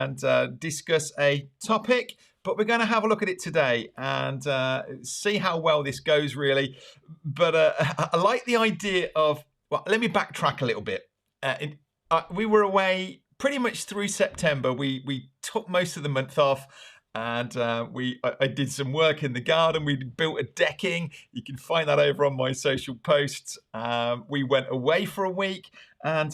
and discuss a topic. But we're going to have a look at it today and see how well this goes, really. But I like the idea of, well, let me backtrack a little bit. We were away pretty much through September. We took most of the month off. And I did some work in the garden. We built a decking. You can find that over on my social posts. We went away for a week. And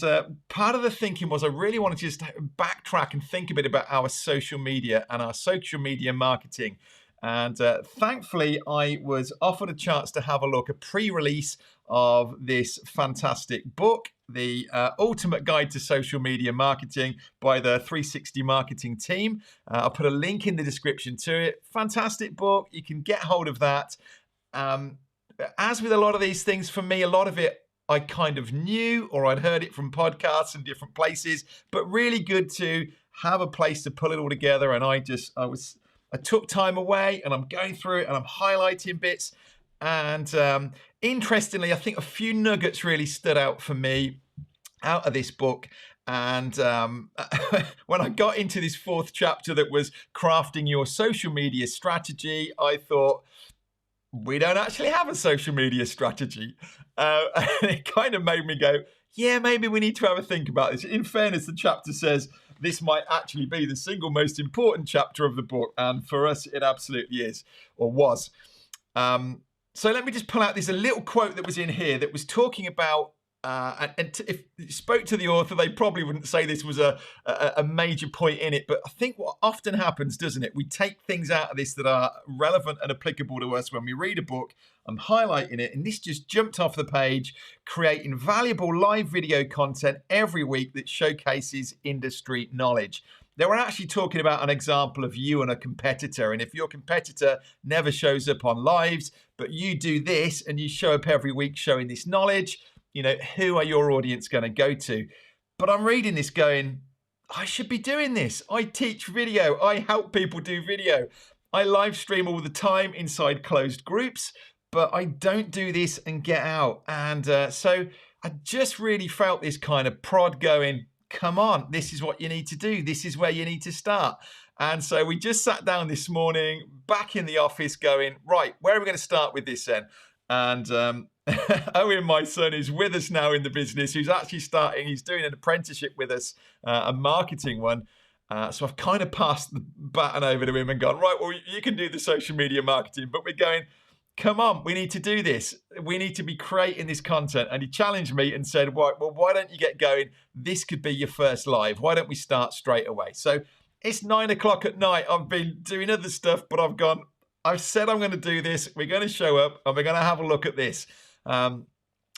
part of the thinking was I really wanted to just backtrack and think a bit about our social media and our social media marketing. And thankfully, I was offered a chance to have a pre-release of this fantastic book, The Ultimate Guide to Social Media Marketing by the 360 Marketing team. I'll put a link in the description to it. Fantastic book. You can get hold of that. As with a lot of these things, for me, a lot of it I kind of knew, or I'd heard it from podcasts and different places, but really good to have a place to pull it all together. And I took time away and I'm going through it and I'm highlighting bits. And interestingly, I think a few nuggets really stood out for me out of this book. And when I got into this fourth chapter that was crafting your social media strategy, I thought, we don't actually have a social media strategy. And it kind of made me go, yeah, maybe we need to have a think about this. In fairness, the chapter says this might actually be the single most important chapter of the book. And for us, it absolutely is, or was. So let me just pull out this a little quote that was in here that was talking about, if you spoke to the author, they probably wouldn't say this was a major point in it. But I think what often happens, doesn't it? We take things out of this that are relevant and applicable to us when we read a book. I'm highlighting it, and this just jumped off the page, creating valuable live video content every week that showcases industry knowledge. They were actually talking about an example of you and a competitor. And if your competitor never shows up on lives, but you do this and you show up every week showing this knowledge, who are your audience going to go to? But I'm reading this going, I should be doing this. I teach video. I help people do video. I live stream all the time inside closed groups, but I don't do this and get out. And so I just really felt this kind of prod going, come on, this is what you need to do. This is where you need to start. And so we just sat down this morning back in the office going, right, where are we going to start with this then? And Owen, my son, is with us now in the business, who's actually he's doing an apprenticeship with us, a marketing one. So I've kind of passed the baton over to him and gone, right, well, you can do the social media marketing, but we're going, come on, we need to do this. We need to be creating this content. And he challenged me and said, well, why don't you get going? This could be your first live. Why don't we start straight away? So it's 9 o'clock at night. I've been doing other stuff, but I've said I'm going to do this. We're going to show up and we're going to have a look at this.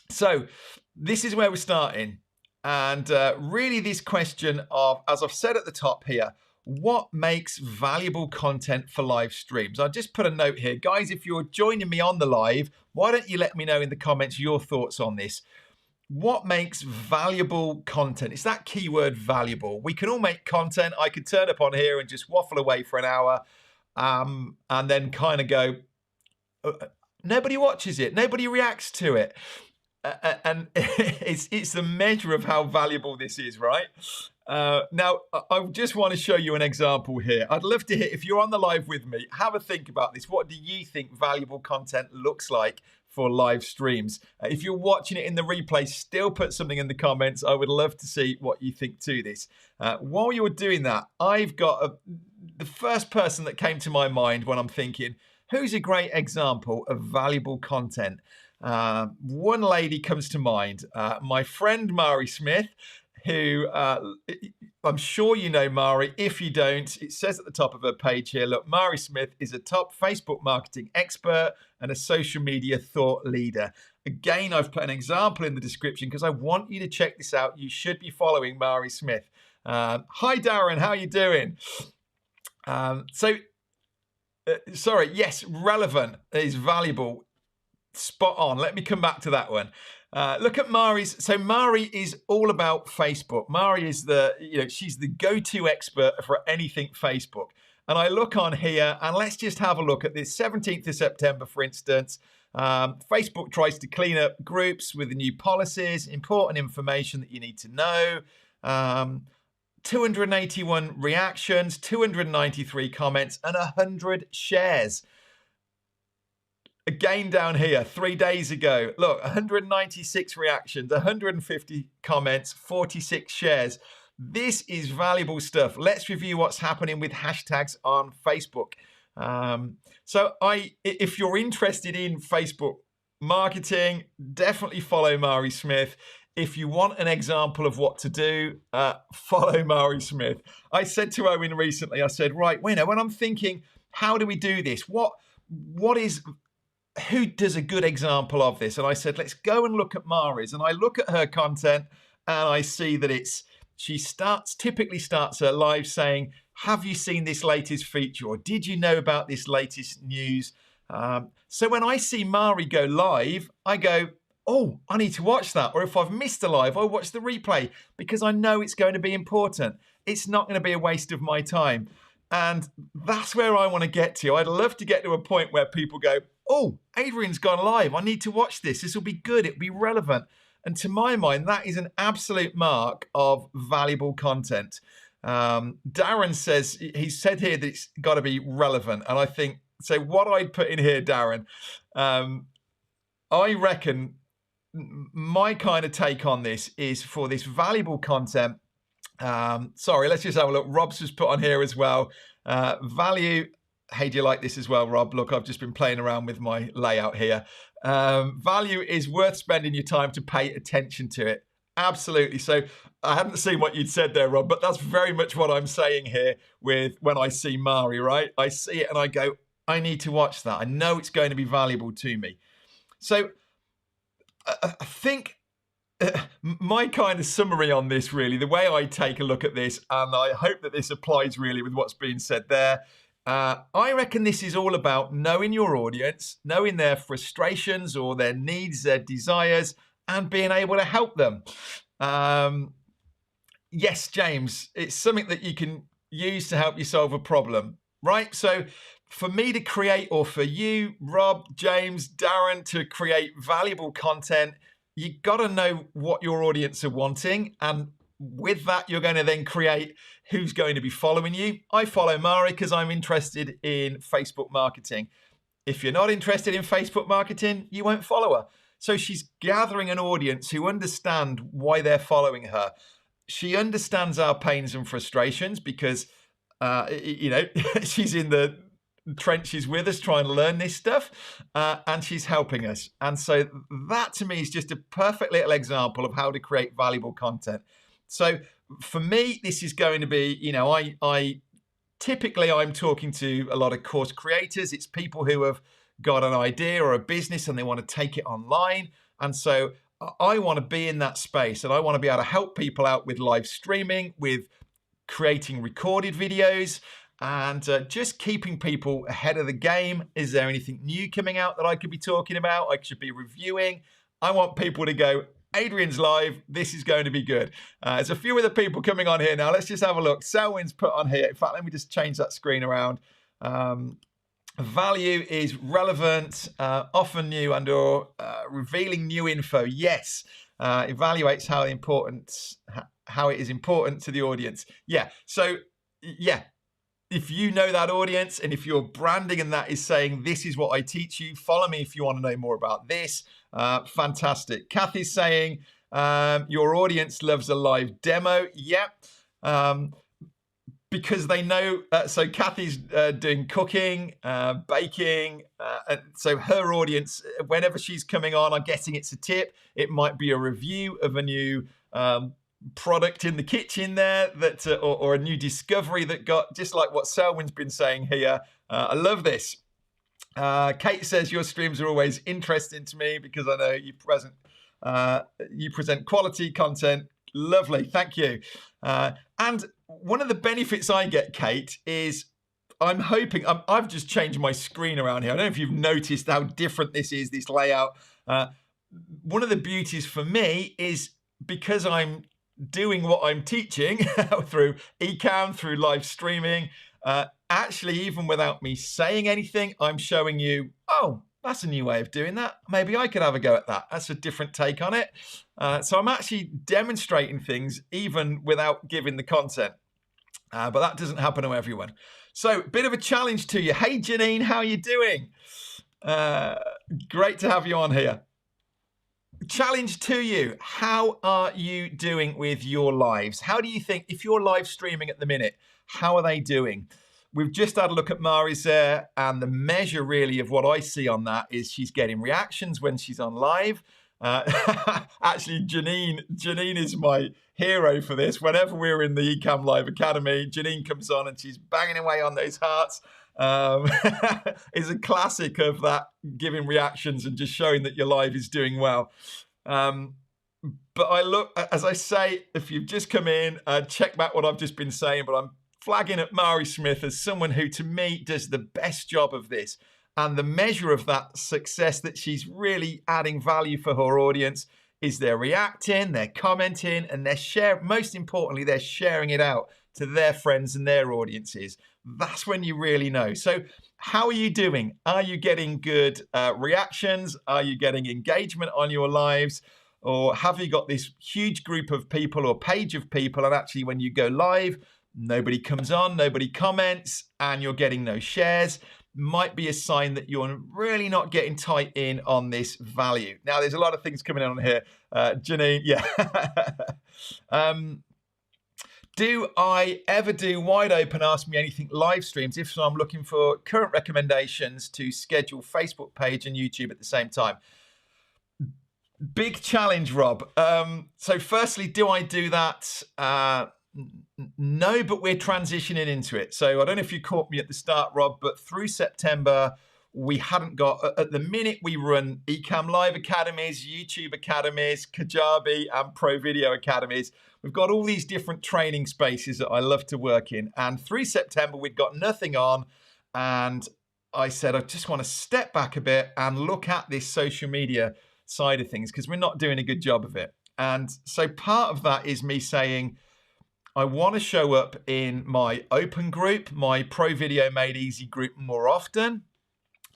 So this is where we're starting. And really this question of, as I've said at the top here, what makes valuable content for live streams? I'll just put a note here. Guys, if you're joining me on the live, why don't you let me know in the comments your thoughts on this? What makes valuable content? It's that keyword valuable. We can all make content. I could turn up on here and just waffle away for an hour and then kind of go, nobody watches it. Nobody reacts to it. And it's the measure of how valuable this is, right? Now, I just want to show you an example here. I'd love to hear, if you're on the live with me, have a think about this. What do you think valuable content looks like for live streams? If you're watching it in the replay, still put something in the comments. I would love to see what you think to this. While you're doing that, I've got the first person that came to my mind when I'm thinking, who's a great example of valuable content? One lady comes to mind, my friend Mari Smith, who I'm sure you know Mari. If you don't, it says at the top of her page here, look, Mari Smith is a top Facebook marketing expert and a social media thought leader. Again, I've put an example in the description because I want you to check this out. You should be following Mari Smith. Hi, Darren. How are you doing? Sorry. Yes, relevant is valuable. Spot on. Let me come back to that one. Look at Mari's. So Mari is all about Facebook. Mari is she's the go-to expert for anything Facebook. And I look on here and let's just have a look at this 17th of September, for instance. Facebook tries to clean up groups with the new policies, important information that you need to know. 281 reactions, 293 comments, and 100 shares. Again, down here, 3 days ago, look, 196 reactions, 150 comments, 46 shares. This is valuable stuff. Let's review what's happening with hashtags on Facebook. So if you're interested in Facebook marketing, definitely follow Mari Smith. If you want an example of what to do, follow Mari Smith. I said to Owen recently, I said, right, when I'm thinking, how do we do this? Who does a good example of this? And I said, let's go and look at Mari's. And I look at her content and I see that she typically starts her live saying, have you seen this latest feature? Or did you know about this latest news? So when I see Mari go live, I go, oh, I need to watch that. Or if I've missed a live, I watch the replay because I know it's going to be important. It's not going to be a waste of my time. And that's where I want to get to. I'd love to get to a point where people go, oh, Adrian's gone live. I need to watch this. This will be good. It'll be relevant. And to my mind, that is an absolute mark of valuable content. Darren says, he said here that it's got to be relevant. And I think, so what I'd put in here, Darren, I reckon my kind of take on this is for this valuable content. Sorry, let's just have a look. Rob's just put on here as well. Value. Hey, do you like this as well, Rob? Look, I've just been playing around with my layout here. Value is worth spending your time to pay attention to it. Absolutely. So I hadn't seen what you'd said there, Rob, but that's very much what I'm saying here with when I see Mari, right? I see it and I go, I need to watch that. I know it's going to be valuable to me. So I think my kind of summary on this, really, the way I take a look at this, and I hope that this applies really with what's being said there, I reckon this is all about knowing your audience, knowing their frustrations or their needs, their desires, and being able to help them. Yes, James, it's something that you can use to help you solve a problem, right? So for me to create, or for you, Rob, James, Darren, to create valuable content, you got to know what your audience are wanting. And with that, you're going to then create who's going to be following you. I follow Mari because I'm interested in Facebook marketing. If you're not interested in Facebook marketing, you won't follow her. So she's gathering an audience who understand why they're following her. She understands our pains and frustrations because, she's in the trenches with us trying to learn this stuff, and she's helping us. And so that to me is just a perfect little example of how to create valuable content. So for me, this is going to be, I typically I'm talking to a lot of course creators. It's people who have got an idea or a business and they want to take it online. And so I want to be in that space, and I want to be able to help people out with live streaming, with creating recorded videos, and just keeping people ahead of the game. Is there anything new coming out that I could be talking about? I should be reviewing. I want people to go, Adrian's live. This is going to be good. There's a few other people coming on here now. Let's just have a look. Selwyn's put on here. In fact, let me just change that screen around. Value is relevant, often new, and/or revealing new info. Yes, evaluates how it is important to the audience. Yeah. So yeah. If you know that audience, and if you're branding and that is saying, this is what I teach you, follow me if you want to know more about this. Fantastic. Kathy's saying, your audience loves a live demo. Yep. Because they know, so Kathy's doing cooking, baking. So her audience, whenever she's coming on, I'm guessing it's a tip. It might be a review of a new product in the kitchen there, that or a new discovery that got, just like what Selwyn's been saying here. I love this. Kate says your streams are always interesting to me because I know you present quality content. Lovely, thank you. And one of the benefits I get, Kate, is I'm hoping, I've just changed my screen around here. I don't know if you've noticed how different this is, this layout. One of the beauties for me is because I'm doing what I'm teaching through Ecamm, through live streaming, actually, even without me saying anything, I'm showing you, oh, that's a new way of doing that. Maybe I could have a go at that. That's a different take on it. So I'm actually demonstrating things even without giving the content. But that doesn't happen to everyone. So bit of a challenge to you. Hey, Janine, how are you doing? Great to have you on here. Challenge to you. How are you doing with your lives? How do you think, if you're live streaming at the minute, how are they doing? We've just had a look at Mari's there, and the measure really of what I see on that is she's getting reactions when she's on live. Actually, Janine is my hero for this. Whenever we're in the Ecamm Live Academy, Janine comes on and she's banging away on those hearts. It's a classic of that, giving reactions and just showing that your live is doing well. But I look, as I say, if you've just come in, check back what I've just been saying, but I'm flagging at Mari Smith as someone who, to me, does the best job of this. And the measure of that success, that she's really adding value for her audience, is they're reacting, they're commenting, and they're sharing. Most importantly, they're sharing it out to their friends and their audiences. That's when you really know. So how are you doing? Are you getting good reactions? Are you getting engagement on your lives? Or have you got this huge group of people or page of people, and actually when you go live, nobody comes on, nobody comments, and you're getting no shares? Might be a sign that you're really not getting tight in on this value. Now, there's a lot of things coming on here. Janine, yeah. Do I ever do wide open Ask Me Anything live streams? If so, I'm looking for current recommendations to schedule Facebook page and YouTube at the same time. Big challenge, Rob. So firstly, do I do that? No, but we're transitioning into it. So I don't know if you caught me at the start, Rob, but through September, we hadn't got, at the minute we run Ecamm Live Academies, YouTube Academies, Kajabi and Pro Video Academies. We've got all these different training spaces that I love to work in. And through September, we'd got nothing on. And I said, I just want to step back a bit and look at this social media side of things, because we're not doing a good job of it. And so part of that is me saying, I want to show up in my open group, my Pro Video Made Easy group more often,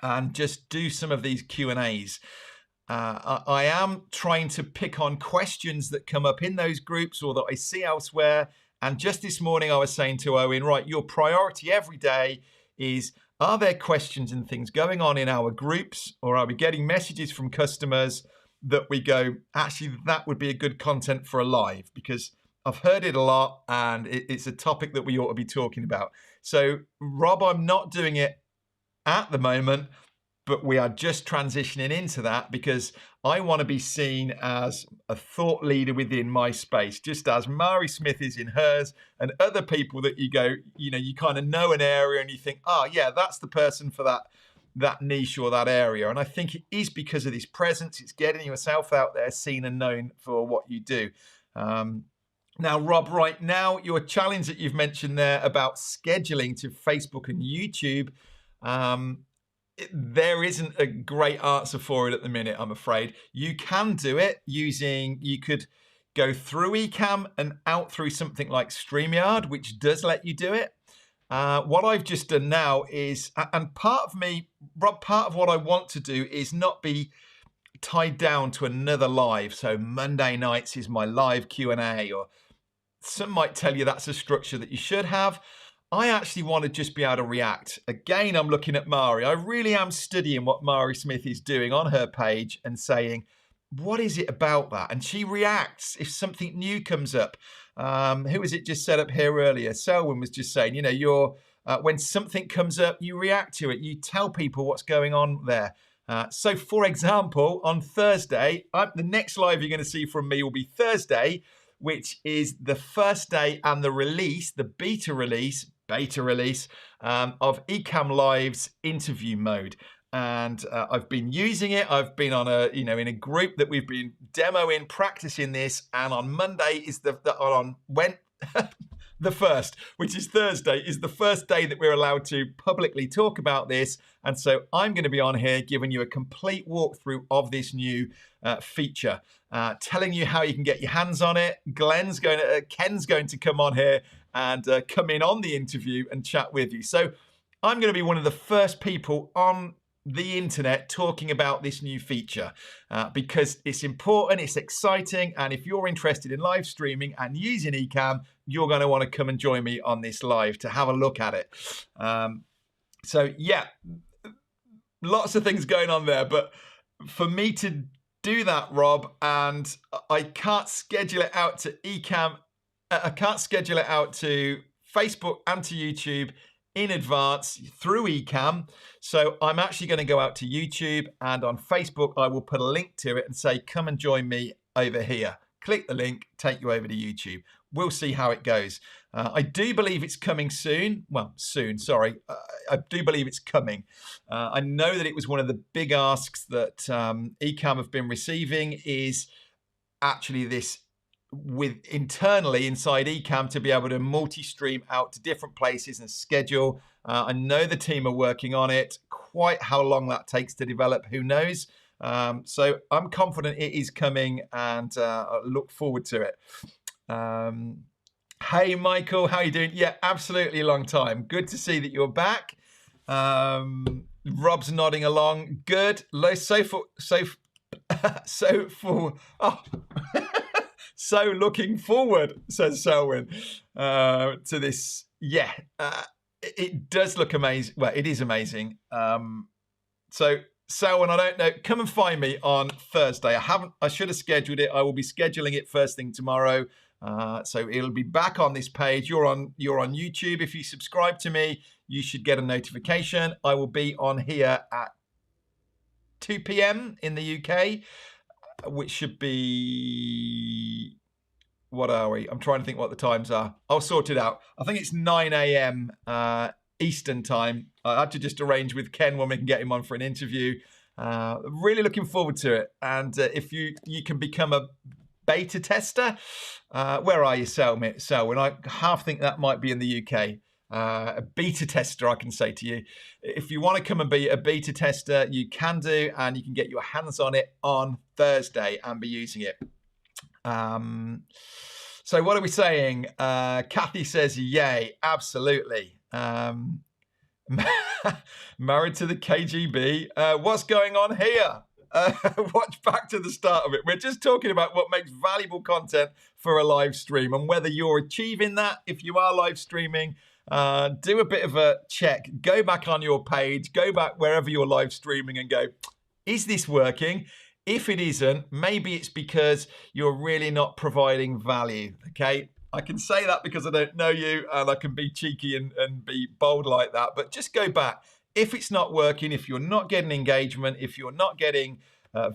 and just do some of these Q&As. I am trying to pick on questions that come up in those groups or that I see elsewhere. And just this morning, I was saying to Owen, right, your priority every day is, are there questions and things going on in our groups, or are we getting messages from customers that we go, actually, that would be a good content for a live? Because I've heard it a lot and it's a topic that we ought to be talking about. So, Rob, I'm not doing it at the moment, but we are just transitioning into that because I want to be seen as a thought leader within my space, just as Mari Smith is in hers, and other people that you go, you kind of know an area and you think, oh yeah, that's the person for that niche or that area. And I think it is because of this presence. It's getting yourself out there, seen and known for what you do. Now, Rob, right now, your challenge that you've mentioned there about scheduling to Facebook and YouTube, there isn't a great answer for it at the minute, I'm afraid. You can do it you could go through Ecamm and out through something like StreamYard, which does let you do it. What I've just done now is, and part of me, Rob, part of what I want to do is not be tied down to another live. So Monday nights is my live Q&A, or some might tell you that's a structure that you should have. I actually want to just be able to react. Again, I'm looking at Mari. I really am studying what Mari Smith is doing on her page and saying, what is it about that? And she reacts if something new comes up. Who was it just said up here earlier? Selwyn was just saying, when something comes up, you react to it. You tell people what's going on there. So, for example, on Thursday, the next live you're going to see from me will be Thursday, which is the first day and the release, the beta release of Ecamm Live's interview mode. And I've been using it. I've been on in a group that we've been demoing, practicing this. And on Monday is the first, which is Thursday, is the first day that we're allowed to publicly talk about this. And so I'm going to be on here giving you a complete walkthrough of this new feature, telling you how you can get your hands on it. Ken's going to come on here and come in on the interview and chat with you. So I'm going to be one of the first people on the internet talking about this new feature because it's important, it's exciting, and if you're interested in live streaming and using Ecamm, you're going to want to come and join me on this live to have a look at it. So yeah, lots of things going on there, but for me to do that, Rob, and I can't schedule it out to Ecamm, I can't schedule it out to Facebook and to YouTube in advance through Ecamm. So I'm actually going to go out to YouTube, and on Facebook I will put a link to it and say, come and join me over here. Click the link, take you over to YouTube. We'll see how it goes. I do believe it's coming soon. Well, soon, sorry. I do believe it's coming. I know that it was one of the big asks that Ecamm have been receiving is actually this with internally inside Ecamm to be able to multi-stream out to different places and schedule. I know the team are working on it. Quite how long that takes to develop, who knows? So I'm confident it is coming, and I look forward to it. Hey, Michael, how you doing? Yeah, absolutely, a long time. Good to see that you're back. Rob's nodding along. Good. So looking forward, says Selwyn, to this. Yeah, it does look amazing. Well, it is amazing. So Selwyn, I don't know. Come and find me on Thursday. I should have scheduled it. I will be scheduling it first thing tomorrow. So it'll be back on this page. You're on YouTube. If you subscribe to me, you should get a notification. I will be on here at 2 p.m. in the UK, which should be, what are we? I'm trying to think what the times are. I'll sort it out. I think it's 9 a.m. Eastern time. I had to just arrange with Ken when we can get him on for an interview. Really looking forward to it. And if you can become a beta tester, where are you, Selwyn? I half think that might be in the UK. A beta tester, I can say to you, if you want to come and be a beta tester, you can do, and you can get your hands on it on Thursday and be using it. So what are we saying? Kathy says, yay, absolutely. Married to the KGB. What's going on here? Watch back to the start of it. We're just talking about what makes valuable content for a live stream and whether you're achieving that. If you are live streaming, do a bit of a check. Go back on your page, go back wherever you're live streaming and go, is this working? If it isn't, maybe it's because you're really not providing value, okay? I can say that because I don't know you, and I can be cheeky and be bold like that, but just go back. If it's not working, if you're not getting engagement, if you're not getting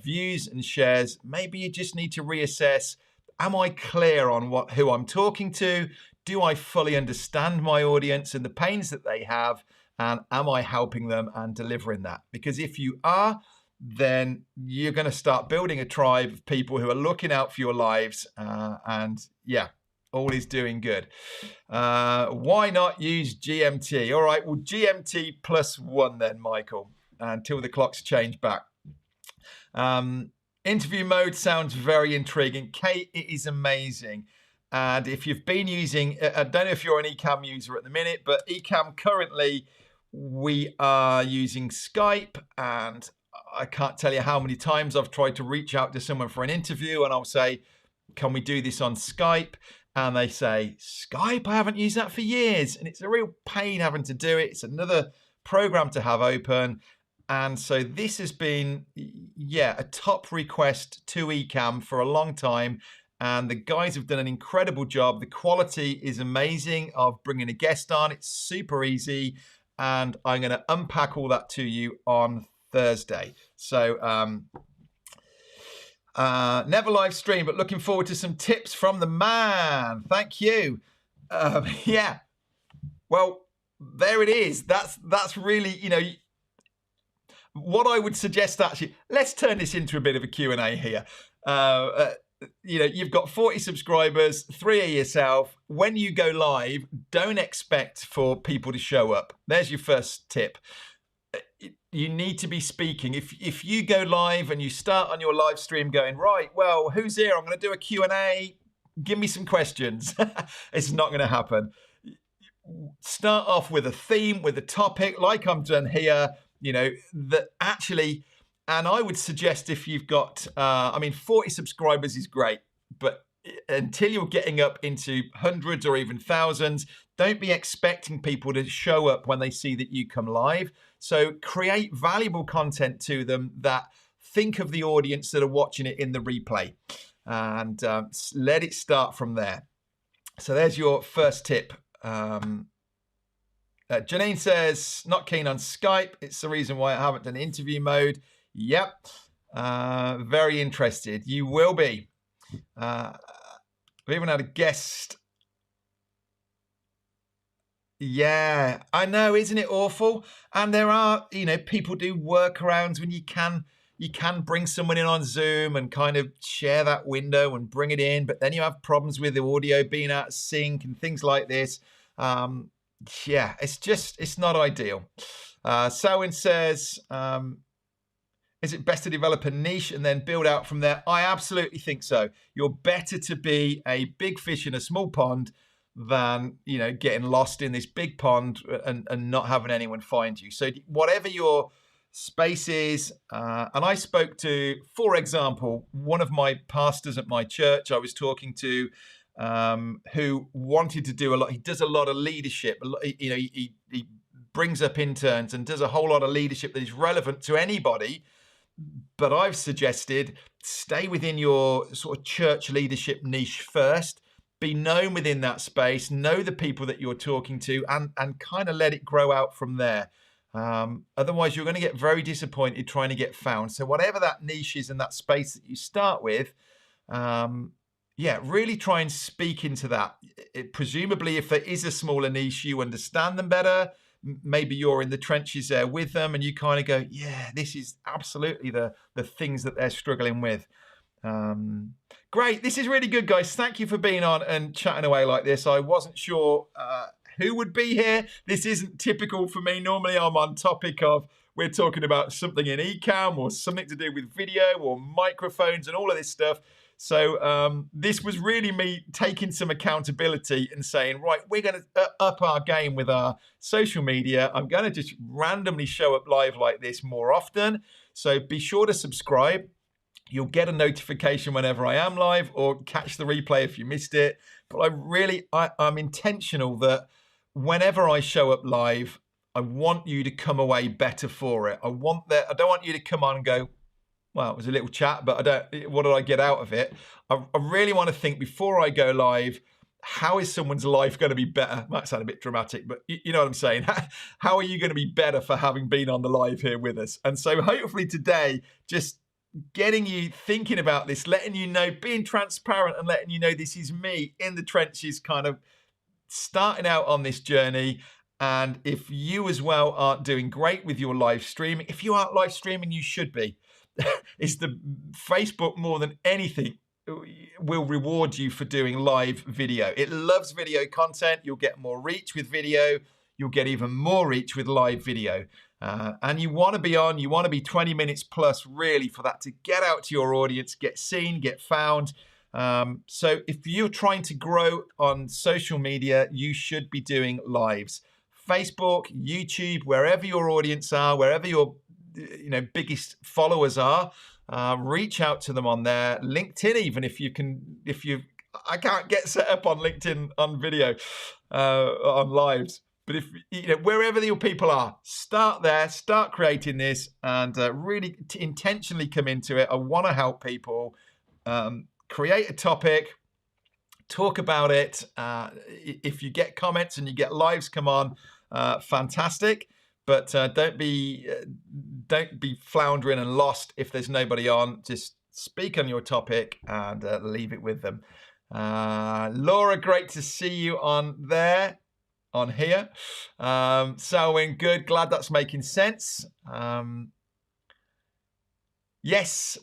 views and shares, maybe you just need to reassess. Am I clear on who I'm talking to? Do I fully understand my audience and the pains that they have? And am I helping them and delivering that? Because if you are, then you're going to start building a tribe of people who are looking out for your lives. And yeah, all is doing good. Why not use GMT? All right, well, GMT +1 then, Michael, until the clocks change back. Interview mode sounds very intriguing. Kate, it is amazing. And if you've been using, I don't know if you're an Ecamm user at the minute, but Ecamm currently, we are using Skype, and I can't tell you how many times I've tried to reach out to someone for an interview, and I'll say, can we do this on Skype? And they say, Skype? I haven't used that for years. And it's a real pain having to do it. It's another program to have open. And so this has been, yeah, a top request to Ecamm for a long time. And the guys have done an incredible job. The quality is amazing of bringing a guest on. It's super easy. And I'm going to unpack all that to you on Thursday. So never live stream, but looking forward to some tips from the man. Thank you. Yeah. Well, there it is. That's really, you know, what I would suggest actually, let's turn this into a bit of a Q&A here. You know, you've got 40 subscribers, 3 of yourself. When you go live, don't expect for people to show up. There's your first tip. You need to be speaking. If you go live and you start on your live stream going, right, well, who's here? I'm going to do a Q&A. Give me some questions. It's not going to happen. Start off with a theme, with a topic, like I'm done here. that actually, and I would suggest if you've got, 40 subscribers is great, but until you're getting up into hundreds or even thousands, don't be expecting people to show up when they see that you come live. So create valuable content to them that think of the audience that are watching it in the replay, and let it start from there. So there's your first tip. Janine says, not keen on Skype. It's the reason why I haven't done interview mode. Yep. Very interested. You will be. We even had a guest. Yeah, I know, isn't it awful? And there are, people do workarounds when you can bring someone in on Zoom and kind of share that window and bring it in, but then you have problems with the audio being out of sync and things like this. Yeah, it's not ideal. Selwyn says, is it best to develop a niche and then build out from there? I absolutely think so. You're better to be a big fish in a small pond than, getting lost in this big pond and not having anyone find you. So whatever your space is, and I spoke to, for example, one of my pastors at my church I was talking to, who wanted to do a lot. He does a lot of leadership. He brings up interns and does a whole lot of leadership that is relevant to anybody. But I've suggested stay within your sort of church leadership niche first, be known within that space, know the people that you're talking to, and kind of let it grow out from there. Otherwise, you're going to get very disappointed trying to get found. So whatever that niche is and that space that you start with, really try and speak into that. Presumably, if there is a smaller niche, you understand them better. Maybe you're in the trenches there with them and you kind of go, yeah, this is absolutely the things that they're struggling with. Great. This is really good, guys. Thank you for being on and chatting away like this. I wasn't sure who would be here. This isn't typical for me. Normally I'm on topic of, we're talking about something in Ecamm or something to do with video or microphones and all of this stuff. So this was really me taking some accountability and saying, right, we're going to up our game with our social media. I'm going to just randomly show up live like this more often. So be sure to subscribe. You'll get a notification whenever I am live, or catch the replay if you missed it. But I'm intentional that whenever I show up live, I want you to come away better for it. I don't want you to come on and go, well, it was a little chat, but what did I get out of it? I really want to think before I go live, how is someone's life going to be better? Might sound a bit dramatic, but you know what I'm saying. How are you going to be better for having been on the live here with us? And so hopefully today, just getting you thinking about this, letting you know, being transparent and letting you know this is me in the trenches, kind of starting out on this journey. And if you as well aren't doing great with your live streaming, if you aren't live streaming, you should be. It's the Facebook more than anything will reward you for doing live video. It loves video content. You'll get more reach with video. You'll get even more reach with live video. And you want to be on, you want to be 20 minutes plus really for that to get out to your audience, get seen, get found. So if you're trying to grow on social media, you should be doing lives. Facebook, YouTube, wherever your audience are, wherever your biggest followers are, reach out to them on there. LinkedIn, even I can't get set up on LinkedIn on video, on lives. But if wherever your people are, start there, start creating this, and really intentionally come into it. I want to help people. Create a topic, talk about it. If you get comments and you get lives come on, fantastic. But don't be floundering and lost if there's nobody on. Just speak on your topic and leave it with them. Laura, great to see you on here. Selwyn, good. Glad that's making sense. Yes.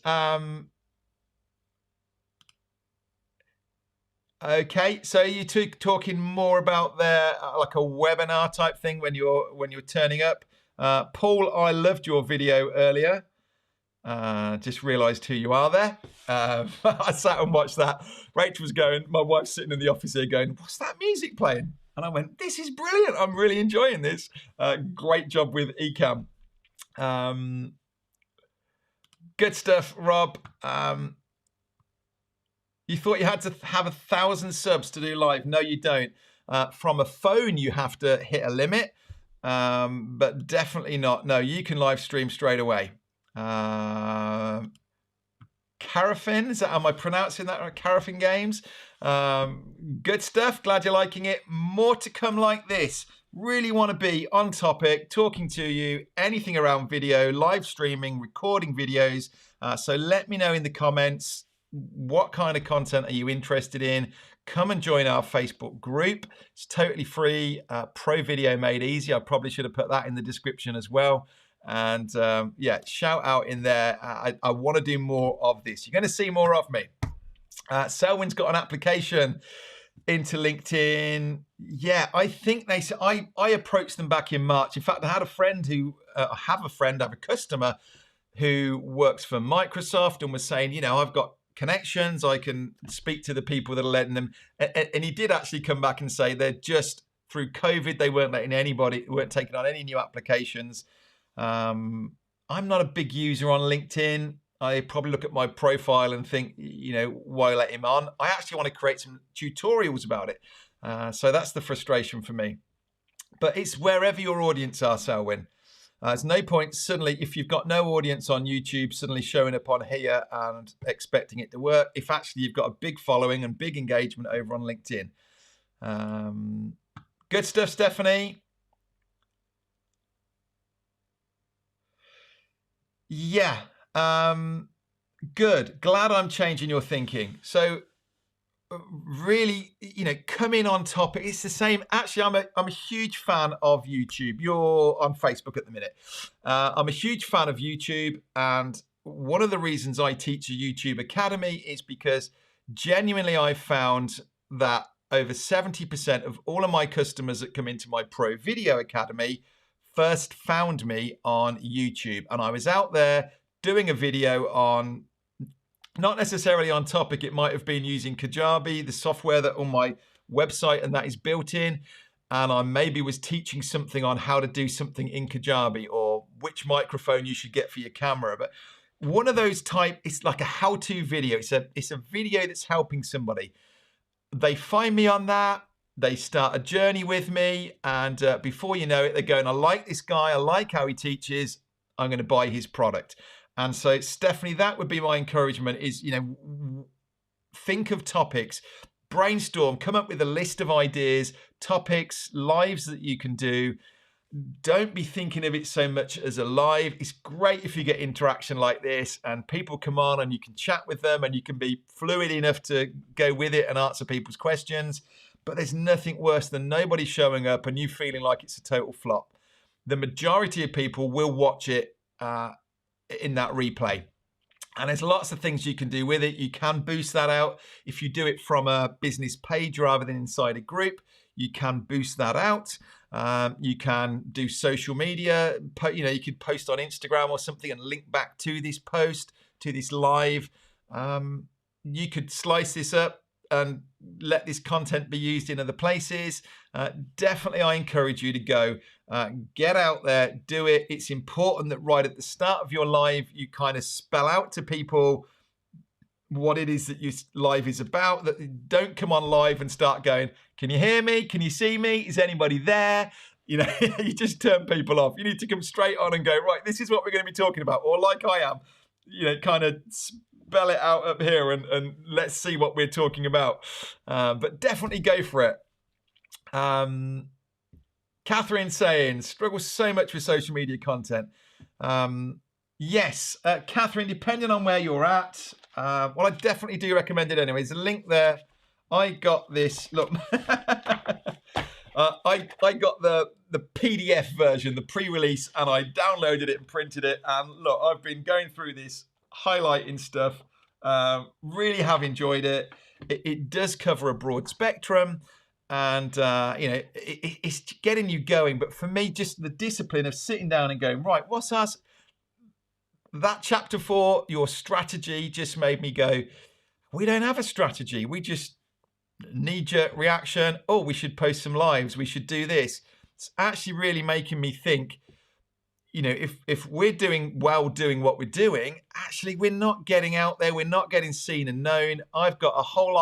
Okay, so you two talking more about like a webinar type thing when you're turning up. Paul, I loved your video earlier. Just realised who you are there. I sat and watched that. Rachel was going, my wife's sitting in the office here going, what's that music playing? And I went, this is brilliant. I'm really enjoying this. Great job with Ecamm. Good stuff, Rob. You thought you had to have 1,000 subs to do live. No, you don't. From a phone, you have to hit a limit, but definitely not. No, you can live stream straight away. Carafin, am I pronouncing that right? Carafin Games. Good stuff. Glad you're liking it. More to come like this. Really want to be on topic, talking to you, anything around video, live streaming, recording videos. So let me know in the comments, what kind of content are you interested in? Come and join our Facebook group. It's totally free. Pro Video Made Easy. I probably should have put that in the description as well. And yeah, shout out in there. I want to do more of this. You're going to see more of me. Selwyn's got an application into LinkedIn. Yeah, I think they said I approached them back in March. In fact, I had a friend who I have a customer who works for Microsoft and was saying, you know, I've got connections, I can speak to the people that are letting them. And he did actually come back and say they're just through COVID, they weren't taking on any new applications. I'm not a big user on LinkedIn. I probably look at my profile and think, you know, why let him on? I actually want to create some tutorials about it. So that's the frustration for me. But it's wherever your audience are, Selwyn. There's no point suddenly, if you've got no audience on YouTube, suddenly showing up on here and expecting it to work, if actually you've got a big following and big engagement over on LinkedIn. Good stuff, Stephanie. Yeah, good. Glad I'm changing your thinking. So really, you know, come in on topic. It's the same. Actually, I'm a huge fan of YouTube. You're on Facebook at the minute. I'm a huge fan of YouTube, and one of the reasons I teach a YouTube Academy is because genuinely I've found that over 70% of all of my customers that come into my Pro Video Academy first found me on YouTube, and I was out there doing a video on, not necessarily on topic, it might have been using Kajabi, the software that on my website and that is built in, and I maybe was teaching something on how to do something in Kajabi or which microphone you should get for your camera. But one of those type, it's like a how-to video. It's a video that's helping somebody. They find me on that, they start a journey with me, and before you know it, they're going, I like this guy, I like how he teaches, I'm going to buy his product. And so, Stephanie, that would be my encouragement is, you know, think of topics, brainstorm, come up with a list of ideas, topics, lives that you can do. Don't be thinking of it so much as a live. It's great if you get interaction like this and people come on and you can chat with them and you can be fluid enough to go with it and answer people's questions. But there's nothing worse than nobody showing up and you feeling like it's a total flop. The majority of people will watch it in that replay. And there's lots of things you can do with it. You can boost that out. If you do it from a business page rather than inside a group, you can boost that out. You can do social media. You know, you could post on Instagram or something and link back to this post, to this live. You could slice this up and let this content be used in other places. Definitely, I encourage you to go. Get out there, do it. It's important that right at the start of your live, you kind of spell out to people what it is that your live is about. That don't come on live and start going, can you hear me? Can you see me? Is anybody there? You know, you just turn people off. You need to come straight on and go, right, this is what we're going to be talking about. Or like I am, you know, kind of spell it out up here and let's see what we're talking about. But definitely go for it. Catherine saying, struggles so much with social media content. Yes, Catherine, depending on where you're at, well, I definitely do recommend it anyway. There's a link there. I got this, look, I got the PDF version, the pre-release, and I downloaded it and printed it. And look, I've been going through this, highlighting stuff, really have enjoyed it. It does cover a broad spectrum. And, you know, it's getting you going. But for me, just the discipline of sitting down and going, right, what's us? That chapter 4, your strategy, just made me go, we don't have a strategy. We just knee-jerk reaction. Oh, we should post some lives. We should do this. It's actually really making me think, you know, if we're doing what we're doing, actually we're not getting out there, we're not getting seen and known. I've got a whole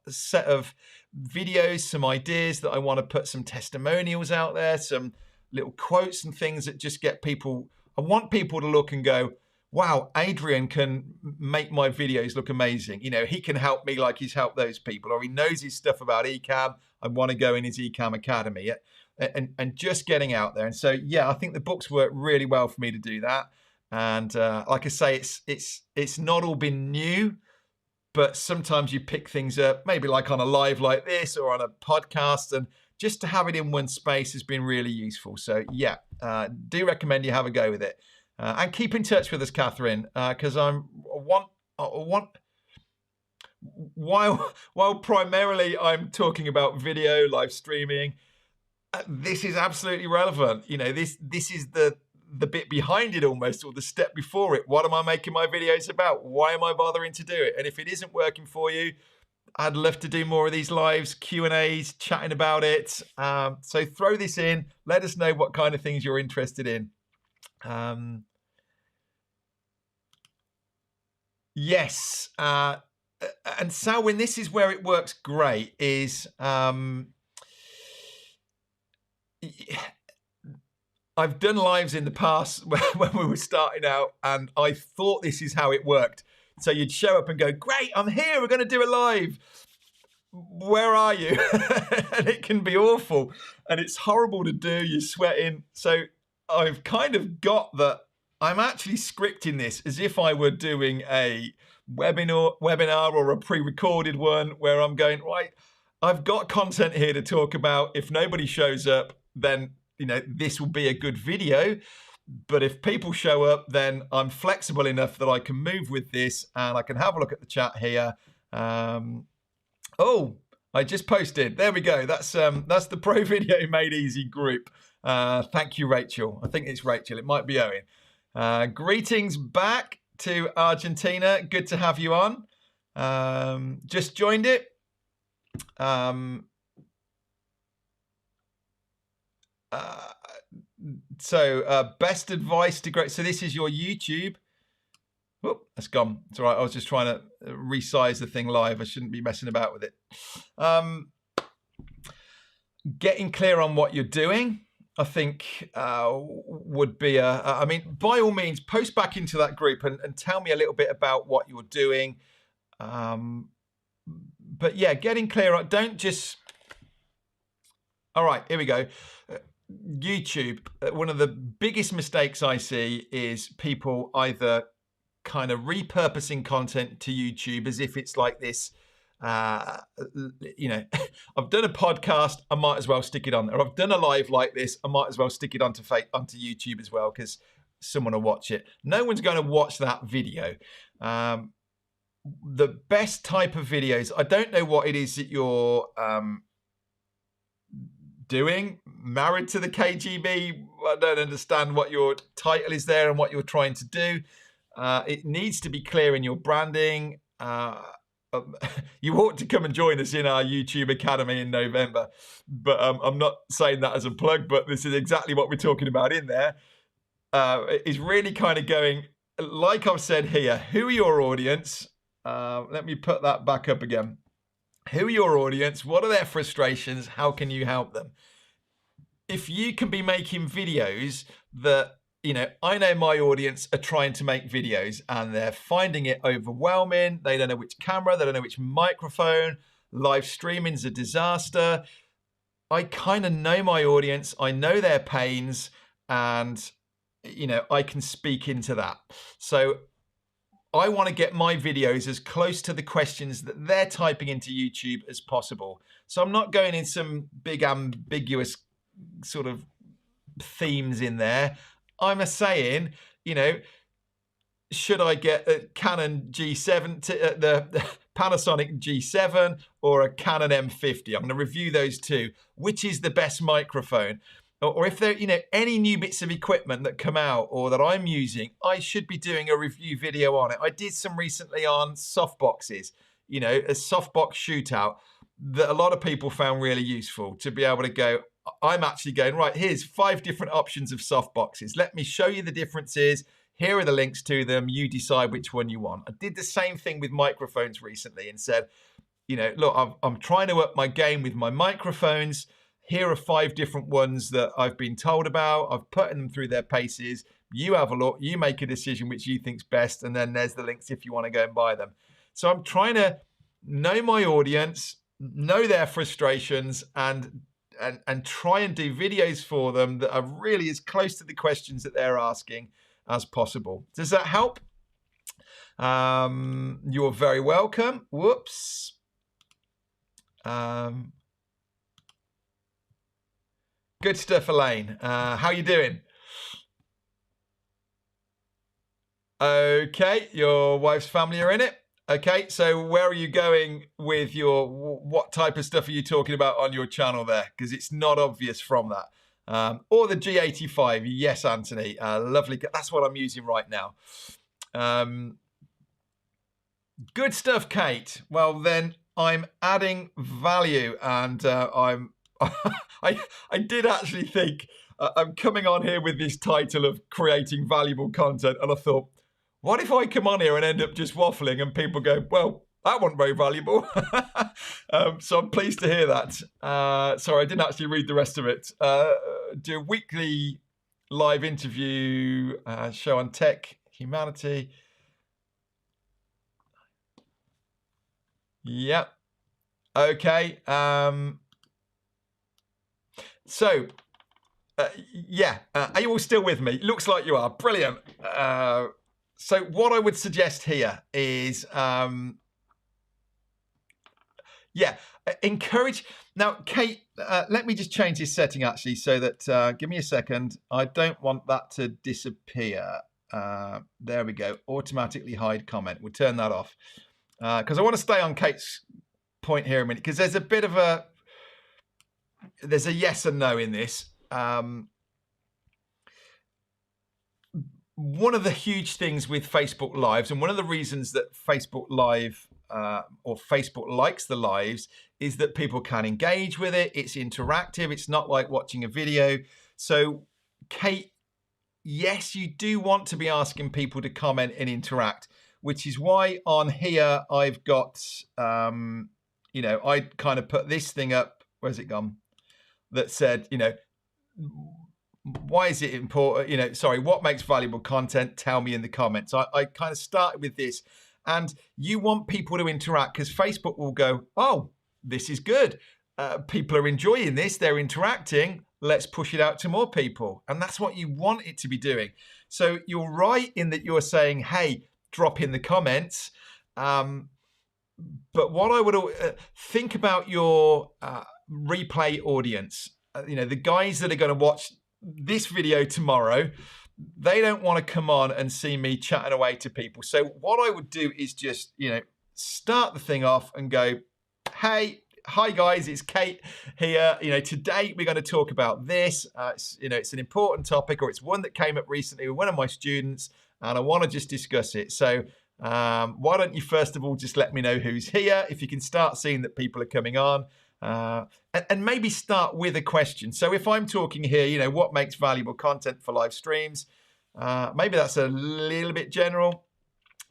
set of videos, some ideas that I want to put, some testimonials out there, some little quotes and things that just get people. I want people to look and go, wow, Adrian can make my videos look amazing. You know, he can help me like he's helped those people, or he knows his stuff about Ecamm. I want to go in his Ecamm Academy, and just getting out there. And so, yeah, I think the books work really well for me to do that. And like I say, it's not all been new, but sometimes you pick things up, maybe like on a live like this or on a podcast, and just to have it in one space has been really useful. So yeah, do recommend you have a go with it. And keep in touch with us, Catherine, because while primarily I'm talking about video, live streaming, this is absolutely relevant. You know, this is the bit behind it almost, or the step before it. What am I making my videos about? Why am I bothering to do it? And if it isn't working for you, I'd love to do more of these lives, Q&As, chatting about it. So throw this in. Let us know what kind of things you're interested in. Yes. And Salwin, this is where it works great, is I've done lives in the past when we were starting out, and I thought this is how it worked. So you'd show up and go, great, I'm here, we're going to do a live. Where are you? And it can be awful, and it's horrible to do. You're sweating. So I've kind of got that I'm actually scripting this as if I were doing a webinar or a pre-recorded one, where I'm going, right, I've got content here to talk about. If nobody shows up, then, you know, this will be a good video. But if people show up, then I'm flexible enough that I can move with this, and I can have a look at the chat here. Oh, I just posted. There we go. That's the Pro Video Made Easy group. Thank you, Rachel. I think it's Rachel. It might be Owen. Greetings back to Argentina. Good to have you on. Just joined it. So best advice to great. So this is your YouTube. Whoop, that's gone. It's all right. I was just trying to resize the thing live. I shouldn't be messing about with it. Getting clear on what you're doing, I think, would be I mean, by all means, post back into that group and tell me a little bit about what you're doing. But yeah, getting clear on, don't just. All right, here we go. YouTube, one of the biggest mistakes I see is people either kind of repurposing content to YouTube as if it's like this, you know, I've done a podcast, I might as well stick it on there. Or I've done a live like this, I might as well stick it onto YouTube as well, because someone will watch it. No one's going to watch that video. The best type of videos, I don't know what it is that you're doing, married to the KGB. I don't understand what your title is there and what you're trying to do. It needs to be clear in your branding. You ought to come and join us in our YouTube Academy in November. But I'm not saying that as a plug, but this is exactly what we're talking about in there. Is really kind of going, like I've said here, who are your audience? Let me put that back up again. Who are your audience? What are their frustrations? How can you help them? If you can be making videos that, you know, I know my audience are trying to make videos and they're finding it overwhelming. They don't know which camera, they don't know which microphone. Live streaming's a disaster. I kind of know my audience. I know their pains, and, you know, I can speak into that. So I want to get my videos as close to the questions that they're typing into YouTube as possible. So I'm not going in some big ambiguous sort of themes in there. I'm saying, you know, should I get a Canon G7, the Panasonic G7 or a Canon M50? I'm going to review those two. Which is the best microphone? Or if there, you know, any new bits of equipment that come out or that I'm using, I should be doing a review video on it. I did some recently on softboxes, you know, a softbox shootout that a lot of people found really useful to be able to go, I'm actually going, right, here's 5 different options of softboxes. Let me show you the differences. Here are the links to them. You decide which one you want. I did the same thing with microphones recently and said, look, I'm trying to up my game with my microphones. Here are 5 different ones that I've been told about. I've put them through their paces. You have a look. You make a decision which you think's best. And then there's the links if you want to go and buy them. So I'm trying to know my audience, know their frustrations, and try and do videos for them that are really as close to the questions that they're asking as possible. Does that help? You're very welcome. Whoops. Good stuff, Elaine. How you doing? Okay, your wife's family are in it. Okay, so where are you going with what type of stuff are you talking about on your channel there? Because it's not obvious from that. Or the G85. Yes, Anthony. Lovely. That's what I'm using right now. Good stuff, Kate. Well, then I'm adding value, and I did actually think I'm coming on here with this title of creating valuable content, and I thought, what if I come on here and end up just waffling and people go, well, that wasn't very valuable. So I'm pleased to hear that. Sorry, I didn't actually read the rest of it. Do a weekly live interview show on tech, humanity. Yep. Okay. Yeah. Are you all still with me? Looks like you are. Brilliant. So what I would suggest here is, encourage. Now, Kate, let me just change this setting actually so that, give me a second. I don't want that to disappear. There we go. Automatically hide comment. We'll turn that off. Because I want to stay on Kate's point here a minute, because there's a bit of there's a yes and no in this. One of the huge things with Facebook Lives, and one of the reasons that Facebook Live or Facebook likes the lives, is that people can engage with it. It's interactive. It's not like watching a video. So, Kate, yes, you do want to be asking people to comment and interact, which is why on here I've got, I kind of put this thing up. Where's it gone? That said, why is it important? What makes valuable content? Tell me in the comments. I kind of started with this, and you want people to interact because Facebook will go, oh, this is good. People are enjoying this. They're interacting. Let's push it out to more people. And that's what you want it to be doing. So you're right in that you're saying, hey, drop in the comments. But what I would think about your replay audience, the guys that are going to watch this video tomorrow, they don't want to come on and see me chatting away to people. So what I would do is just, start the thing off and go, hey, hi guys, it's Kate here. Today we're going to talk about this. It's an important topic, or it's one that came up recently with one of my students, and I want to just discuss it. So why don't you first of all just let me know who's here, if you can start seeing that people are coming on. And maybe start with a question. So if I'm talking here, what makes valuable content for live streams? Maybe that's a little bit general.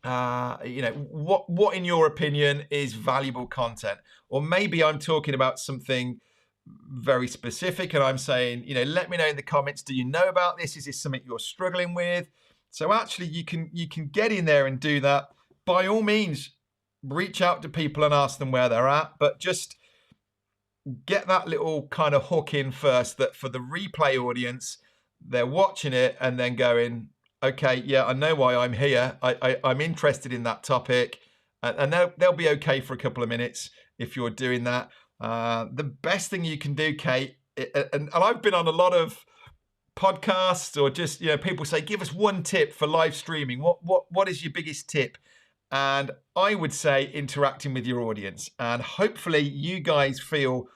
What in your opinion is valuable content? Or maybe I'm talking about something very specific and I'm saying, let me know in the comments, do you know about this? Is this something you're struggling with? So actually you can get in there and do that. By all means, reach out to people and ask them where they're at, but just get that little kind of hook in first, that for the replay audience, they're watching it and then going, okay, yeah, I know why I'm here. I'm interested in that topic. And they'll be okay for a couple of minutes if you're doing that. The best thing you can do, Kate, and I've been on a lot of podcasts or just, people say, give us one tip for live streaming. What is your biggest tip? And I would say interacting with your audience. And hopefully you guys feel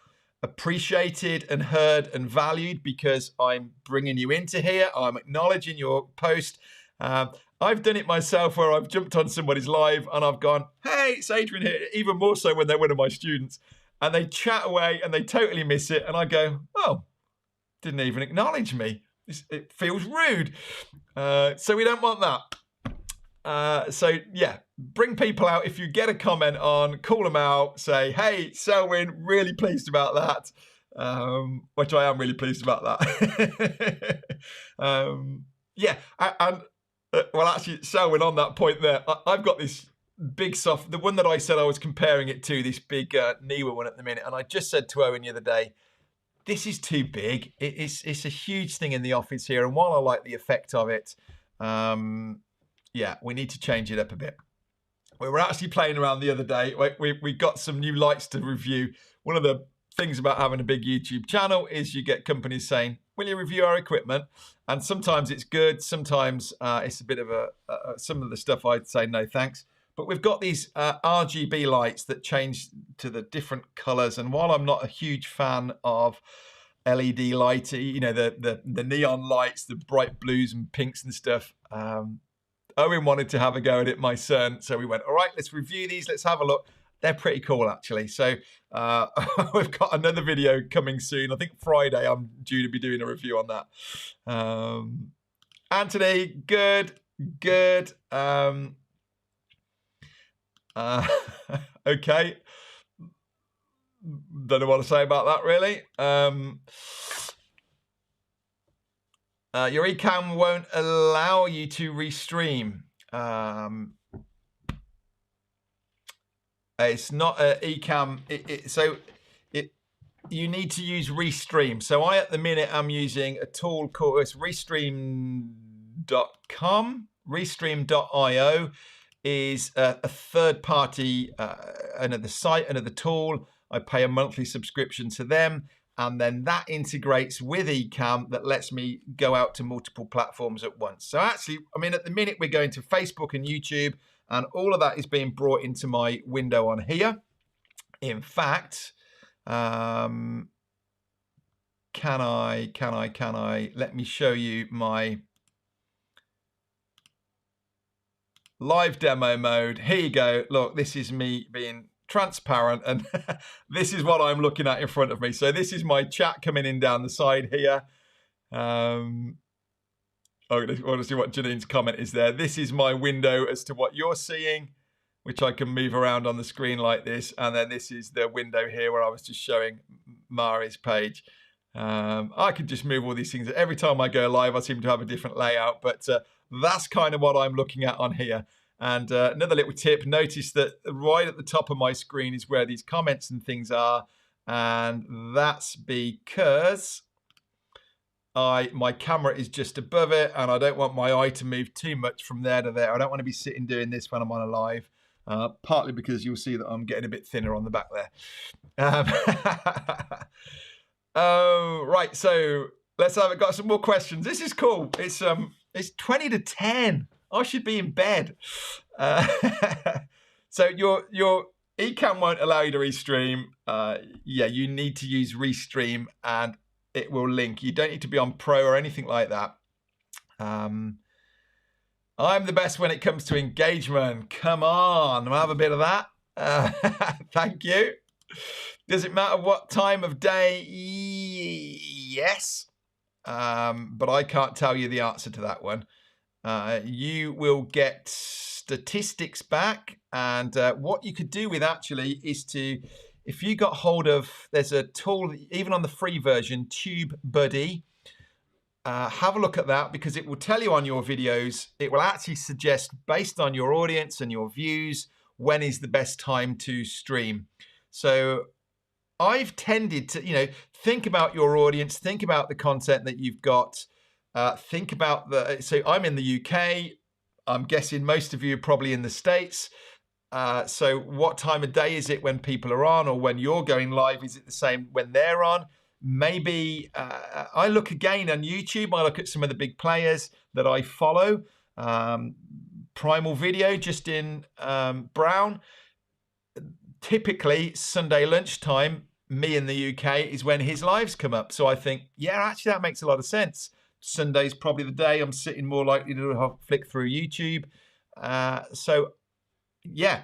appreciated and heard and valued because I'm bringing you into here. I'm acknowledging your post. I've done it myself where I've jumped on somebody's live and I've gone, hey, it's Adrian here, even more so when they're one of my students. And they chat away and they totally miss it. And I go, oh, didn't even acknowledge me. It feels rude. So we don't want that. So yeah, bring people out. If you get a comment on, call them out, say, hey, Selwyn, really pleased about that. Which I am really pleased about that. Yeah, and well, actually, Selwyn, on that point there, I've got this big soft, the one that I said I was comparing it to, this big Neewer one at the minute, and I just said to Owen the other day, this is too big. It's a huge thing in the office here, and while I like the effect of it, yeah, we need to change it up a bit. We were actually playing around the other day. We got some new lights to review. One of the things about having a big YouTube channel is you get companies saying, will you review our equipment? And sometimes it's good. Sometimes it's a bit of some of the stuff I'd say, no, thanks. But we've got these RGB lights that change to the different colors. And while I'm not a huge fan of LED lighting, you know, the neon lights, the bright blues and pinks and stuff, Owen wanted to have a go at it, my son. So we went, all right, let's review these. Let's have a look. They're pretty cool, actually. So we've got another video coming soon. I think Friday I'm due to be doing a review on that. Anthony, good. Okay. Don't know what to say about that, really. Your Ecamm won't allow you to restream. It's not Ecamm. You need to use Restream. So I, at the minute, I'm using a tool called Restream.com. Restream.io is a third-party another site, another tool. I pay a monthly subscription to them, and then that integrates with Ecamm that lets me go out to multiple platforms at once. So actually, I mean, at the minute, we're going to Facebook and YouTube, and all of that is being brought into my window on here. In fact, can I let me show you my live demo mode. Here you go. Look, this is me being transparent, and this is what I'm looking at in front of me. So this is my chat coming in down the side here. I want to see what Janine's comment is there. This is my window as to what you're seeing, which I can move around on the screen like this. And then this is the window here where I was just showing Mari's page. I can just move all these things. Every time I go live, I seem to have a different layout, but that's kind of what I'm looking at on here. And another little tip, notice that right at the top of my screen is where these comments and things are. And that's because my camera is just above it, and I don't want my eye to move too much from there to there. I don't want to be sitting doing this when I'm on a live, partly because you'll see that I'm getting a bit thinner on the back there. Right, so let's have it. Got some more questions. This is cool. It's 20 to 10. I should be in bed. So your Ecamm won't allow you to restream. Yeah, you need to use Restream, and it will link. You don't need to be on Pro or anything like that. I'm the best when it comes to engagement. Come on, we'll have a bit of that. Thank you. Does it matter what time of day? Yes. But I can't tell you the answer to that one. You will get statistics back, and what you could do with actually is to, if you got hold of, there's a tool, even on the free version, TubeBuddy. Have a look at that, because it will tell you on your videos, it will actually suggest, based on your audience and your views, when is the best time to stream. So I've tended to, think about your audience, think about the content that you've got, think about so I'm in the UK, I'm guessing most of you are probably in the States. So what time of day is it when people are on, or when you're going live? Is it the same when they're on? Maybe I look again on YouTube. I look at some of the big players that I follow. Primal Video, Justin Brown. Typically Sunday lunchtime, me in the UK, is when his lives come up. So I think, yeah, actually that makes a lot of sense. Sunday's probably the day I'm sitting more likely to flick through YouTube. So yeah,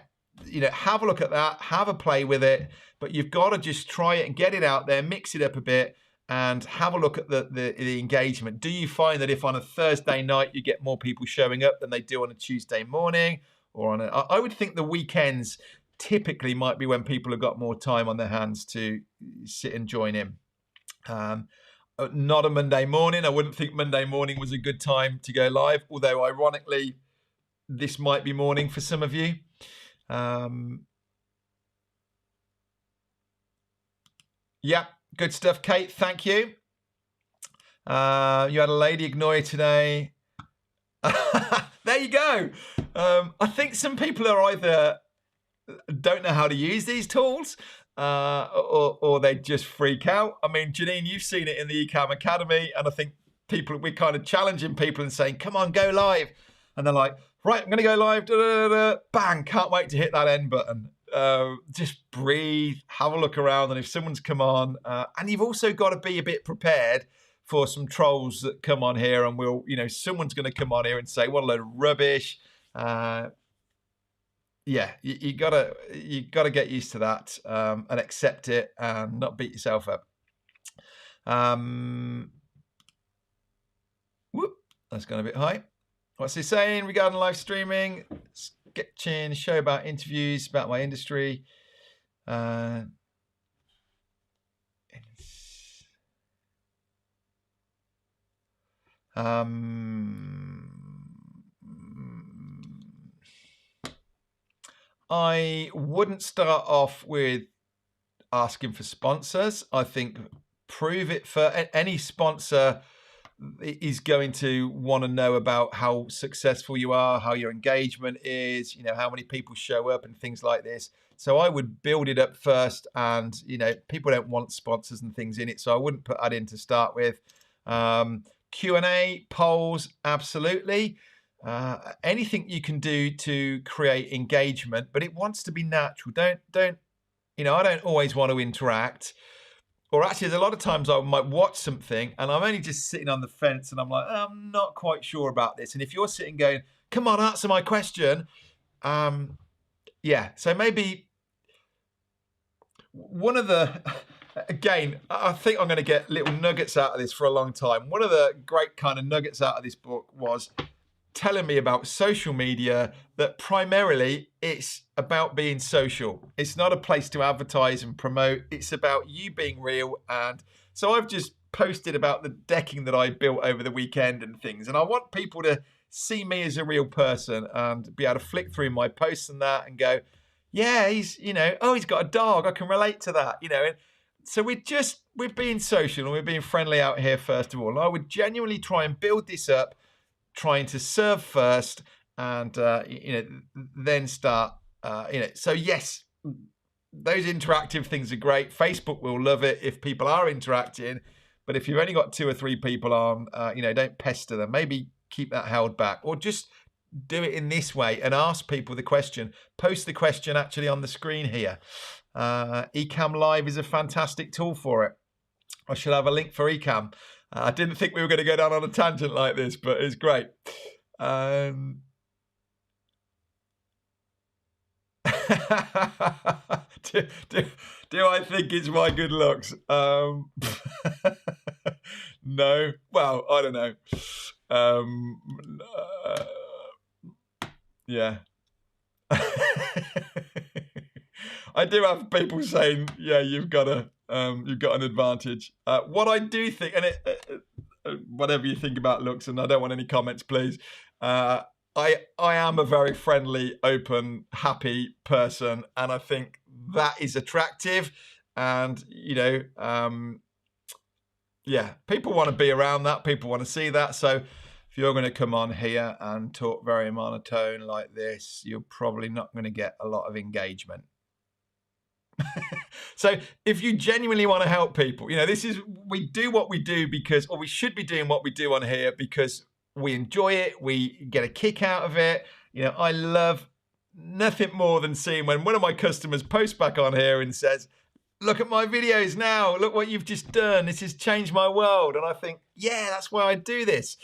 have a look at that, have a play with it, but you've got to just try it and get it out there, mix it up a bit, and have a look at the engagement. Do you find that if on a Thursday night you get more people showing up than they do on a Tuesday morning, or on I would think the weekends typically might be when people have got more time on their hands to sit and join in. Not a Monday morning. I wouldn't think Monday morning was a good time to go live, although ironically, this might be morning for some of you. Yeah, good stuff, Kate. Thank you. You had a lady ignore you today. There you go. I think some people are either don't know how to use these tools, or they just freak out. I mean, Janine, you've seen it in the Ecamm Academy, and I think we're kind of challenging people and saying, come on, go live. And they're like, right, I'm going to go live. Da, da, da, da. Bang, can't wait to hit that end button. Just breathe, have a look around, and if someone's come on, and you've also got to be a bit prepared for some trolls that come on here, and someone's going to come on here and say, what a load of rubbish. Yeah, you gotta get used to that, and accept it and not beat yourself up. Whoop, that's gone a bit high. What's he saying regarding live streaming? Sketching, show about interviews about my industry. I wouldn't start off with asking for sponsors. I think prove it for any sponsor is going to want to know about how successful you are, how your engagement is, how many people show up and things like this. So I would build it up first, and people don't want sponsors and things in it, so I wouldn't put that in to start with. Q&A, polls, absolutely. Anything you can do to create engagement, but it wants to be natural. Don't I don't always want to interact. Or actually, there's a lot of times I might watch something and I'm only just sitting on the fence and I'm like, I'm not quite sure about this. And if you're sitting going, come on, answer my question. Yeah, so maybe one of the, again, I think I'm going to get little nuggets out of this for a long time. One of the great kind of nuggets out of this book was telling me about social media, that primarily it's about being social. It's not a place to advertise and promote. It's about you being real. And so I've just posted about the decking that I built over the weekend and things. And I want people to see me as a real person and be able to flick through my posts and that and go, yeah, he's got a dog. I can relate to that, And so we're being social and we're being friendly out here, first of all. And I would genuinely try and build this up, trying to serve first, and then start. So yes, those interactive things are great. Facebook will love it if people are interacting, but if you've only got 2 or 3 people on, don't pester them. Maybe keep that held back, or just do it in this way and ask people the question. Post the question actually on the screen here. Ecamm Live is a fantastic tool for it. I should have a link for Ecamm. I didn't think we were going to go down on a tangent like this, but it's great. Do I think it's my good looks? No. Well, I don't know. Yeah. I do have people saying, yeah, you've got an advantage. What I do think, and whatever you think about looks, and I don't want any comments, please. I am a very friendly, open, happy person, and I think that is attractive. And yeah, people want to be around that. People want to see that. So if you're going to come on here and talk very monotone like this, you're probably not going to get a lot of engagement. So if you genuinely want to help people, we do what we do because, or we should be doing what we do on here because we enjoy it. We get a kick out of it. I love nothing more than seeing when one of my customers posts back on here and says, look at my videos now. Look what you've just done. This has changed my world. And I think, yeah, that's why I do this.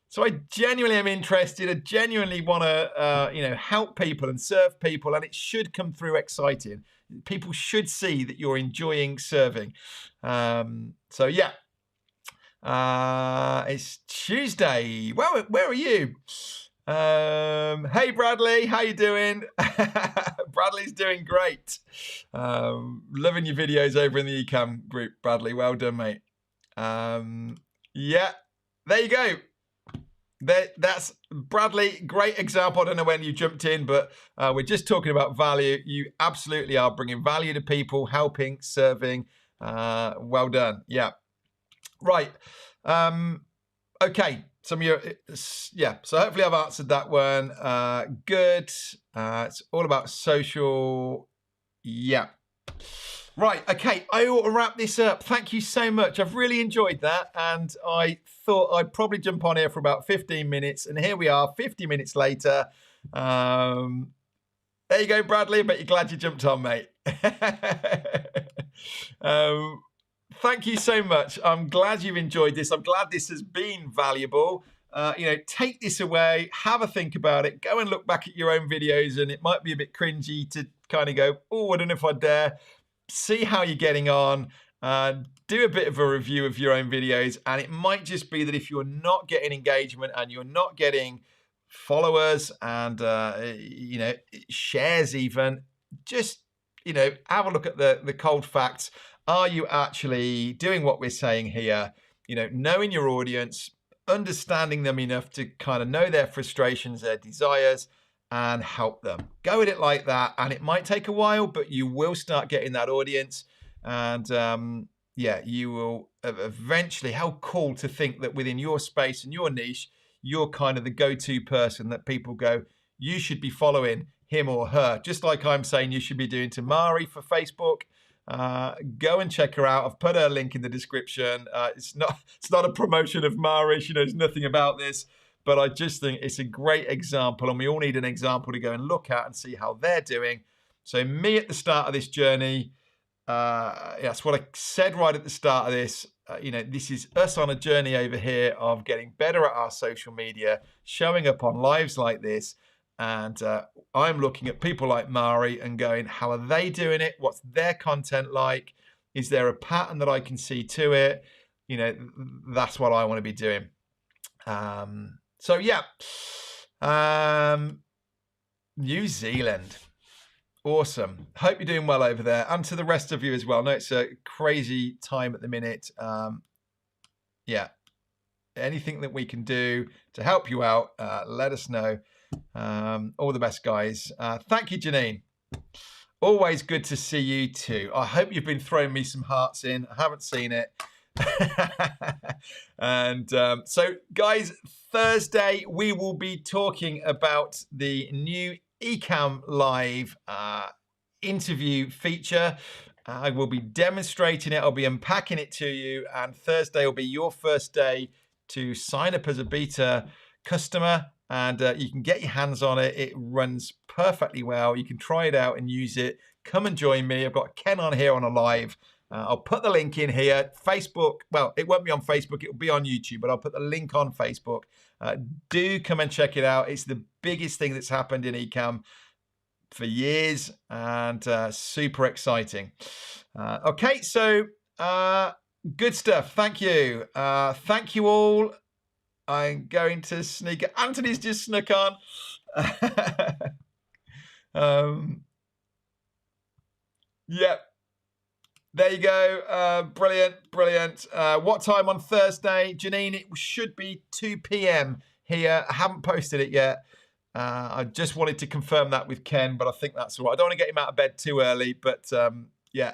So I genuinely am interested. I genuinely want to, help people and serve people, and it should come through exciting. People should see that you're enjoying serving. So yeah, it's Tuesday. Well, where are you? Hey Bradley, how you doing? Bradley's doing great. Loving your videos over in the Ecamm group, Bradley. Well done, mate. Yeah, there you go. That's Bradley. Great example. I don't know when you jumped in, but we're just talking about value. You absolutely are bringing value to people, helping, serving. Well done. Yeah. Right. Okay. So hopefully I've answered that one. Good. It's all about social. Yeah. Right, okay, I ought to wrap this up. Thank you so much. I've really enjoyed that, and I thought I'd probably jump on here for about 15 minutes, and here we are, 50 minutes later. There you go, Bradley. I bet you're glad you jumped on, mate. Thank you so much. I'm glad you've enjoyed this. I'm glad this has been valuable. Take this away, have a think about it, go and look back at your own videos, and it might be a bit cringy to kind of go, oh, I don't know if I dare. See how you're getting on, do a bit of a review of your own videos, and it might just be that if you're not getting engagement and you're not getting followers and shares even, just have a look at the cold facts. Are you actually doing what we're saying here? Knowing your audience, understanding them enough to kind of know their frustrations, their desires, and help them. Go at it like that, and it might take a while, but you will start getting that audience, and you will eventually. How cool to think that within your space and your niche, you're kind of the go-to person that people go, you should be following him or her, just like I'm saying you should be doing to Mari for Facebook. Go and check her out. I've put her link in the description. It's not a promotion of Mari. She knows nothing about this. But I just think it's a great example, and we all need an example to go and look at and see how they're doing. So me at the start of this journey, that's what I said right at the start of this. This is us on a journey over here of getting better at our social media, showing up on lives like this. And I'm looking at people like Mari and going, how are they doing it? What's their content like? Is there a pattern that I can see to it? That's what I want to be doing. So yeah, New Zealand, awesome. Hope you're doing well over there, and to the rest of you as well. I know it's a crazy time at the minute. Anything that we can do to help you out, let us know. All the best, guys. Thank you, Janine. Always good to see you too. I hope you've been throwing me some hearts in. I haven't seen it. And so guys, Thursday we will be talking about the new Ecamm Live interview feature. I will be demonstrating it. I'll be unpacking it to you, and Thursday will be your first day to sign up as a beta customer, and you can get your hands on it. It runs perfectly well. You can try it out and use it. Come and join me. I've got Ken on here on a live. I'll put the link in here. Facebook, well, it won't be on Facebook. It will be on YouTube, but I'll put the link on Facebook. Do come and check it out. It's the biggest thing that's happened in Ecamm for years, and super exciting. Okay, so good stuff. Thank you. Thank you all. I'm going to sneak it. Anthony's just snuck on. Yep. There you go. Brilliant. What time on Thursday? Janine, it should be 2 p.m. here. I haven't posted it yet. I just wanted to confirm that with Ken, but I think that's all right. I don't want to get him out of bed too early, but yeah,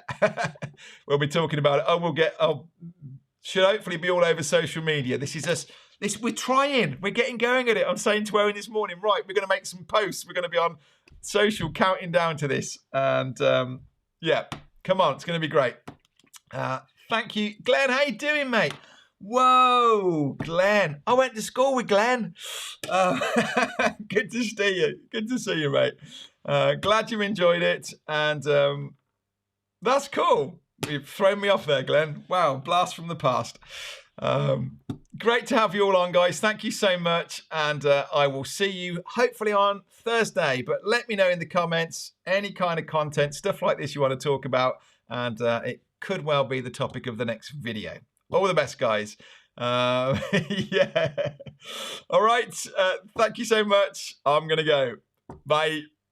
we'll be talking about it. Should hopefully be all over social media. This is us. We're trying. We're getting going at it. I'm saying to Owen this morning, right, we're going to make some posts. We're going to be on social counting down to this. And yeah, come on. It's going to be great. Thank you. Glenn, how you doing, mate? Whoa, Glenn. I went to school with Glenn. Good to see you. Good to see you, mate. Glad you enjoyed it. And that's cool. You've thrown me off there, Glenn. Wow, blast from the past. Great to have you all on, guys. Thank you so much. And I will see you hopefully on Thursday. But let me know in the comments any kind of content, stuff like this you want to talk about. And it could well be the topic of the next video. All the best, guys. Yeah. All right. Thank you so much. I'm going to go. Bye.